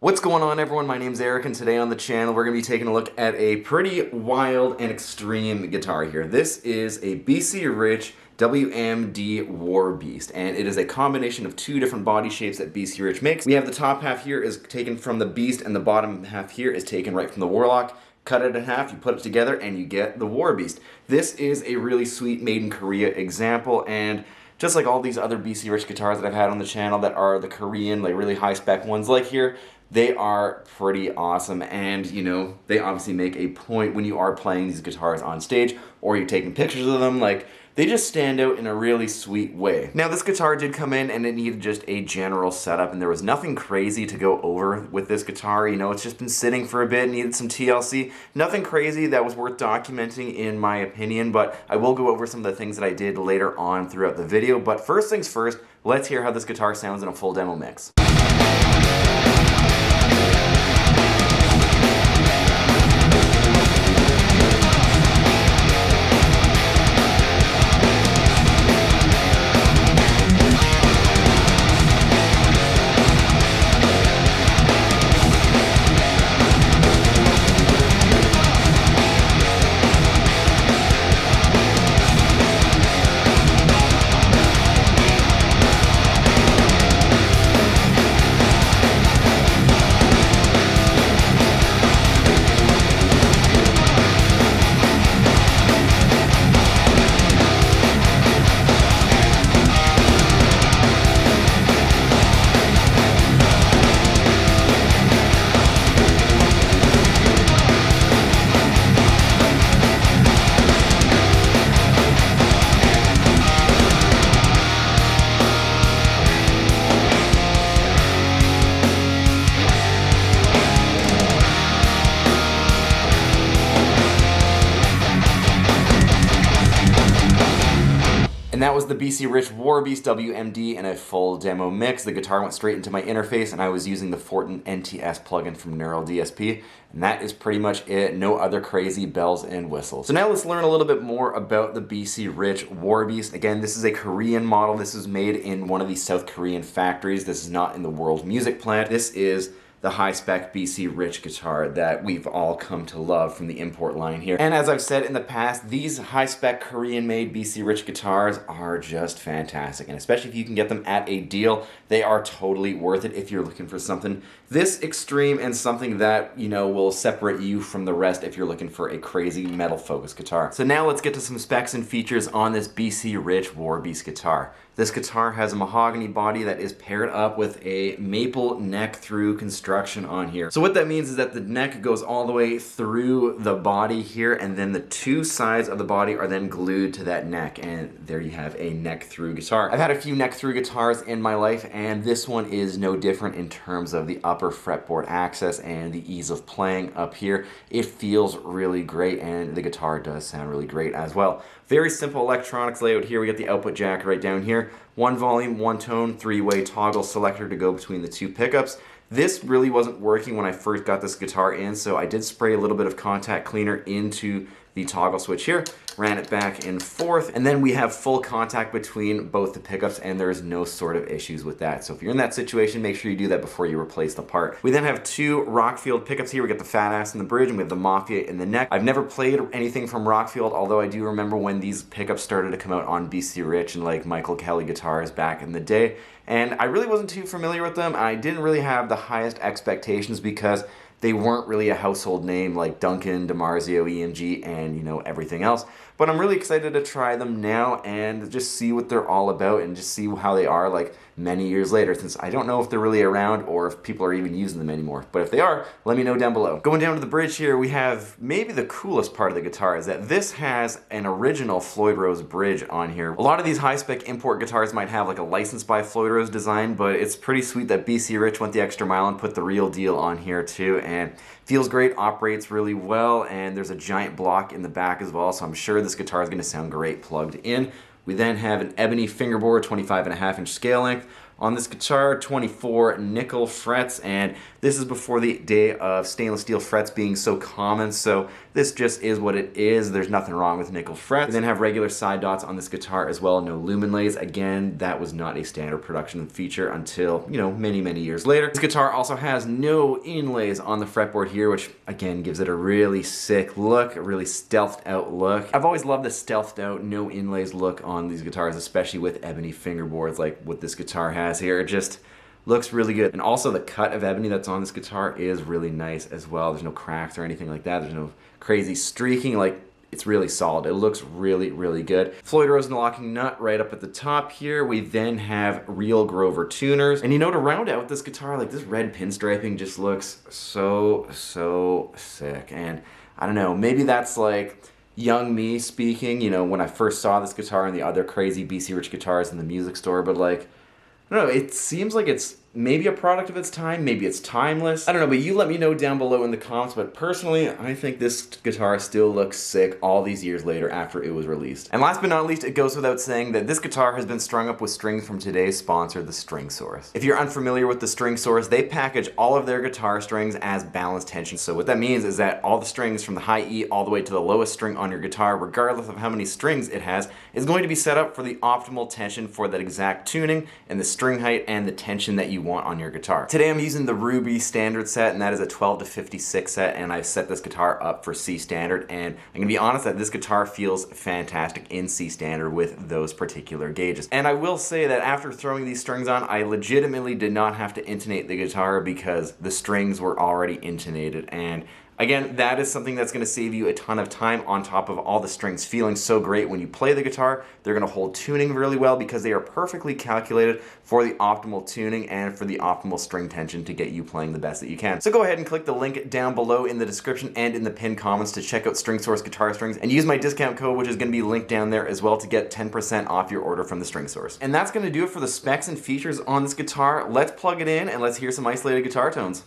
What's going on, everyone? My name's Eric, and today on the channel we're going to be taking a look at a pretty wild and extreme guitar here. This is a BC Rich WMD Warbeast, and it is a combination of two different body shapes that BC Rich makes. We have the top half here is taken from the Beast, and the bottom half here is taken right from the Warlock. Cut it in half, you put it together, and you get the Warbeast. This is a really sweet made in Korea example, and just like all these other BC Rich guitars that I've had on the channel that are the Korean, like really high spec ones like here, they are pretty awesome, and you know, they obviously make a point when you are playing these guitars on stage or you're taking pictures of them. Like, they just stand out in a really sweet way. Now, this guitar did come in and it needed just a general setup, and there was nothing crazy to go over with this guitar. You know, it's just been sitting for a bit, needed some TLC. Nothing crazy that was worth documenting in my opinion, but I will go over some of the things that I did later on throughout the video. But first things first, let's hear how this guitar sounds in a full demo mix. And that was the BC Rich Warbeast WMD in a full demo mix. The guitar went straight into my interface, and I was using the Fortin NTS plugin from Neural DSP. And that is pretty much it. No other crazy bells and whistles. So now let's learn a little bit more about the BC Rich Warbeast. Again, this is a Korean model. This is made in one of these South Korean factories. This is not in the World Music Plant. This is the high-spec BC Rich guitar that we've all come to love from the import line here. And as I've said in the past, these high-spec Korean-made BC Rich guitars are just fantastic, and especially if you can get them at a deal, they are totally worth it if you're looking for something this extreme and something that, you know, will separate you from the rest if you're looking for a crazy metal-focused guitar. So now let's get to some specs and features on this BC Rich Warbeast guitar. This guitar has a mahogany body that is paired up with a maple neck through construction on here. So what that means is that the neck goes all the way through the body here, and then the two sides of the body are then glued to that neck, and there you have a neck through guitar. I've had a few neck through guitars in my life, and this one is no different in terms of the upper fretboard access and the ease of playing up here. It feels really great, and the guitar does sound really great as well. Very simple electronics layout here. We got the output jack right down here. One volume, one tone, three-way toggle selector to go between the two pickups. This really wasn't working when I first got this guitar in, so I did spray a little bit of contact cleaner into the toggle switch here, ran it back and forth, and then we have full contact between both the pickups, and there's no sort of issues with that. So if you're in that situation, make sure you do that before you replace the part. We then have two Rockfield pickups here. We got the fat ass in the bridge, and we have the Mafia in the neck. I've never played anything from Rockfield, although I do remember when these pickups started to come out on BC Rich and like Michael Kelly guitars back in the day, and I really wasn't too familiar with them. I didn't really have the highest expectations because they weren't really a household name like Duncan, DiMarzio, EMG, and you know, everything else. But I'm really excited to try them now and just see what they're all about and just see how they are like many years later, since I don't know if they're really around or if people are even using them anymore. But if they are, let me know down below. Going down to the bridge here, we have maybe the coolest part of the guitar is that this has an original Floyd Rose bridge on here. A lot of these high-spec import guitars might have like a license by Floyd Rose design, but it's pretty sweet that BC Rich went the extra mile and put the real deal on here too, and feels great, operates really well, and there's a giant block in the back as well, so I'm sure this guitar is going to sound great plugged in. We then have an ebony fingerboard, 25.5-inch scale length. On this guitar, 24 nickel frets, and This is before the day of stainless steel frets being so common, so this just is what it is. There's nothing wrong with nickel frets. We then have regular side dots on this guitar as well, no lumen lays. Again, that was not a standard production feature until, many, many years later. This guitar also has no inlays on the fretboard here, which again gives it a really sick look, a really stealthed out look. I've always loved the stealthed out, no inlays look on these guitars, especially with ebony fingerboards like what this guitar has here. It just looks really good. And also the cut of ebony that's on this guitar is really nice as well. There's no cracks or anything like that. There's no crazy streaking. Like, it's really solid. It looks really, really good. Floyd Rose locking nut right up at the top here. We then have real Grover tuners. And to round out this guitar, like, this red pinstriping just looks so sick. And I don't know, maybe that's like young me speaking, when I first saw this guitar and the other crazy BC Rich guitars in the music store, but like, I don't know, it seems like it's maybe a product of its time, maybe it's timeless. I don't know, but you let me know down below in the comments, but personally, I think this guitar still looks sick all these years later after it was released. And last but not least, it goes without saying that this guitar has been strung up with strings from today's sponsor, the String Source. If you're unfamiliar with the String Source, they package all of their guitar strings as balanced tension. So what that means is that all the strings from the high E all the way to the lowest string on your guitar, regardless of how many strings it has, is going to be set up for the optimal tension for that exact tuning and the string height and the tension that you want on your guitar. Today I'm using the Ruby standard set, and that is a 12 to 56 set, and I've set this guitar up for C standard, and I'm gonna be honest that this guitar feels fantastic in C standard with those particular gauges. And I will say that after throwing these strings on, I legitimately did not have to intonate the guitar because the strings were already intonated. And again, that is something that's going to save you a ton of time on top of all the strings feeling so great when you play the guitar. They're going to hold tuning really well because they are perfectly calculated for the optimal tuning and for the optimal string tension to get you playing the best that you can. So go ahead and click the link down below in the description and in the pinned comments to check out String Source guitar strings and use my discount code, which is going to be linked down there as well, to get 10% off your order from the String Source. And that's going to do it for the specs and features on this guitar. Let's plug it in and let's hear some isolated guitar tones.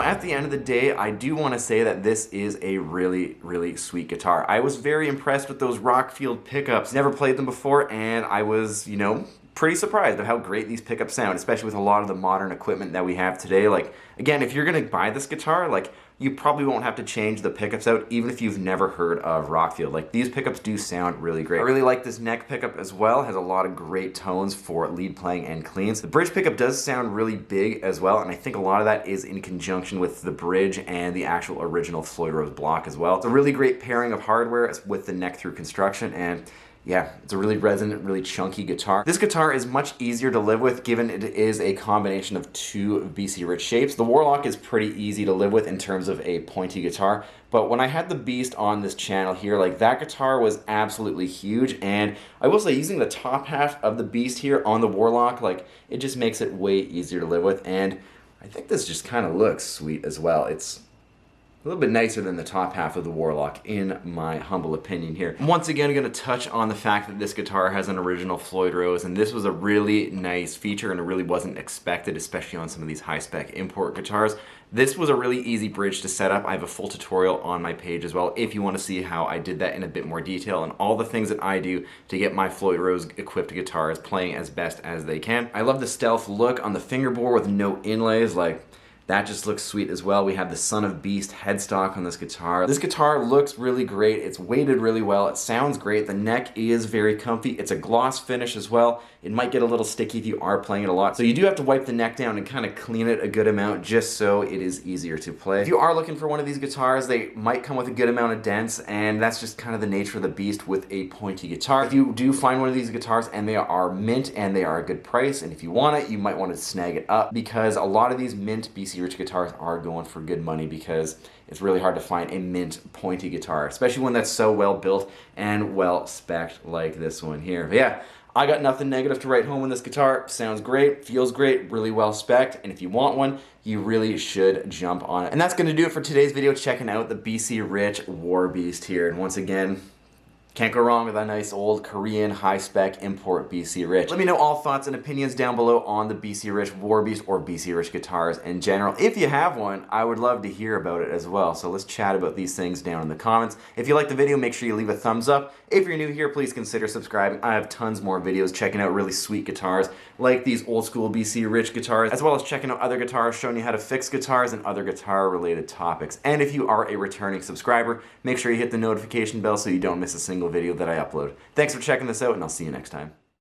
At the end of the day, I do want to say that this is a really, really sweet guitar. I was very impressed with those Rockfield pickups. Never played them before, and I was, pretty surprised at how great these pickups sound, especially with a lot of the modern equipment that we have today. Like, again, if you're going to buy this guitar, like, you probably won't have to change the pickups out even if you've never heard of Rockfield. Like, these pickups do sound really great. I really like this neck pickup as well. It has a lot of great tones for lead playing and cleans. The bridge pickup does sound really big as well, and I think a lot of that is in conjunction with the bridge and the actual original Floyd Rose block as well. It's a really great pairing of hardware with the neck through construction, and yeah, it's a really resonant, really chunky guitar. This guitar is much easier to live with given it is a combination of two BC Rich shapes. The Warlock is pretty easy to live with in terms of a pointy guitar, but when I had the Beast on this channel here, like, that guitar was absolutely huge, and I will say using the top half of the Beast here on the Warlock, like, it just makes it way easier to live with, and I think this just kind of looks sweet as well. It's a little bit nicer than the top half of the Warlock, in my humble opinion here. Once again, I'm going to touch on the fact that this guitar has an original Floyd Rose, and this was a really nice feature, and it really wasn't expected, especially on some of these high-spec import guitars. This was a really easy bridge to set up. I have a full tutorial on my page as well if you want to see how I did that in a bit more detail and all the things that I do to get my Floyd Rose equipped guitars playing as best as they can. I love the stealth look on the fingerboard with no inlays. Like, that just looks sweet as well. We have the Son of Beast headstock on this guitar. This guitar looks really great. It's weighted really well. It sounds great. The neck is very comfy. It's a gloss finish as well. It might get a little sticky if you are playing it a lot. So you do have to wipe the neck down and kind of clean it a good amount just so it is easier to play. If you are looking for one of these guitars, they might come with a good amount of dents, and that's just kind of the nature of the Beast with a pointy guitar. If you do find one of these guitars and they are mint and they are a good price, and if you want it, you might want to snag it up, because a lot of these mint BC Rich guitars are going for good money, because it's really hard to find a mint pointy guitar, especially one that's so well built and well spec'd like this one here. But yeah, I got nothing negative to write home on this guitar. Sounds great, feels great, really well spec'd, and if you want one, you really should jump on it. And that's going to do it for today's video, checking out the BC Rich Warbeast here. And once again, can't go wrong with a nice old Korean high-spec import BC Rich. Let me know all thoughts and opinions down below on the BC Rich Warbeast or BC Rich guitars in general. If you have one, I would love to hear about it as well. So let's chat about these things down in the comments. If you like the video, make sure you leave a thumbs up. If you're new here, please consider subscribing. I have tons more videos checking out really sweet guitars like these old school BC Rich guitars, as well as checking out other guitars, showing you how to fix guitars and other guitar related topics. And if you are a returning subscriber, make sure you hit the notification bell so you don't miss a single video that I upload. Thanks for checking this out, and I'll see you next time.